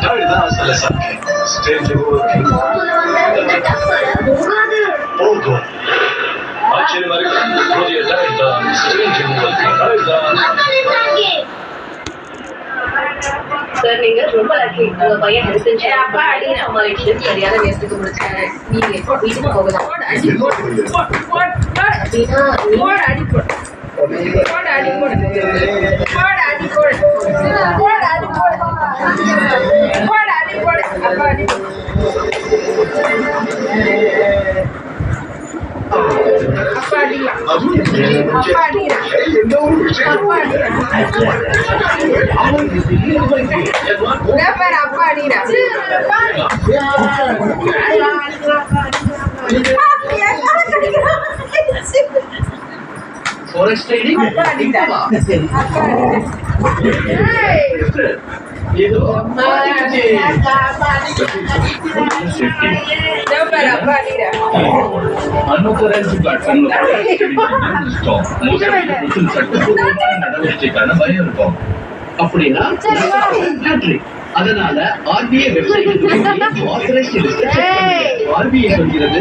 Daidan Salasanki, Strange Working. Porto. Açın var. Buraya Daidan, Strange Working. Daidan. Sir நீங்க ரொம்ப lucky உங்க பையன் health insurance சமாளிச்சு சரியான நேரத்துக்கு முடிச்சாரு நீங்க எப்போ வீட்டுக்கு போகலாம் Forex trading? ಇದು ಅನ್ನೋಕರೆನ್ಸಿ ಪ್ಲಾಟ್ಫಾರ್ಮ್ சட்டப்பூர்வமான நடவடிக்கைக்கான பயம் இருக்கும் அப்படின்னா அதனால ஆர்பிஐ வெப்சைட் ஆர்பிஐ சொல்கிறது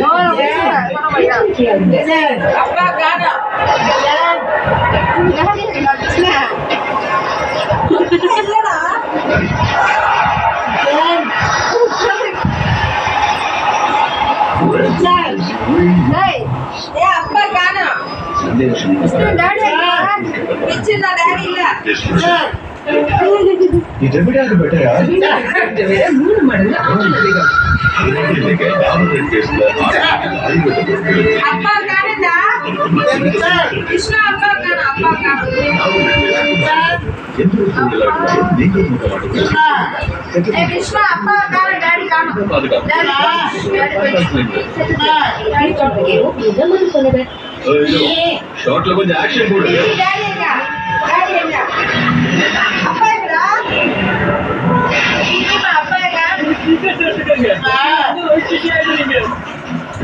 இதை விட அது பெட்டரா? இதை விட 3 மடங்கு ஆற்றல் அதிகம். அப்பா காணடா. கிருஷ்ணா அப்பா காண அப்பா காண. கிருஷ்ணா அப்பா காண டாடி காண. டாடி சொல்லுங்க. இதெல்லாம் சொல்லுங்க. ஷார்ட்ல கொஞ்சம் ஆக்ஷன் போடு. டாடி எங்க? டாடி எங்க? அப்பா எங்கடா? நீமா அப்பா எங்க?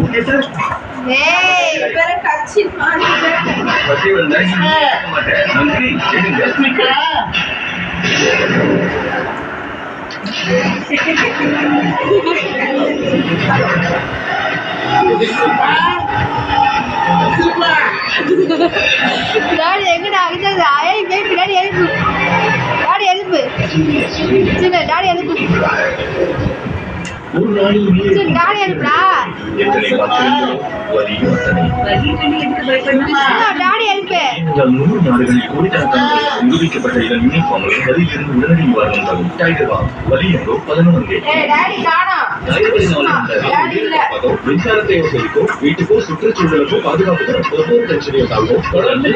Okay sir. ஏய் இவர கச்சி மாறிங்க. பசி வந்தா மாட்டேன். நன்றி. எடுங்க. டாடி எங்கடா அங்க ஆயே கேட் டாடி எழுப்பு டாடி எழுப்பு சின்ன டாடி எழுப்பு சின்ன டாடி எழுப்புடா டாடி எழுப்பு நிரூபிக்கப்பட்ட இதன் யூனிஃபார்ம்கள் வரியிலிருந்து உடனடி நிவாரணம் தரும் டைகர் வாம் வலி என்றோ 11 டாடி காணோம் மின்சாரத்தை வசதிக்கோ வீட்டுக்கோ சுற்றுச்சூழலுக்கோ பாதுகாப்பு தரும் ஒவ்வொரு பிரச்சனையோட்டாவோ தொடர்ந்து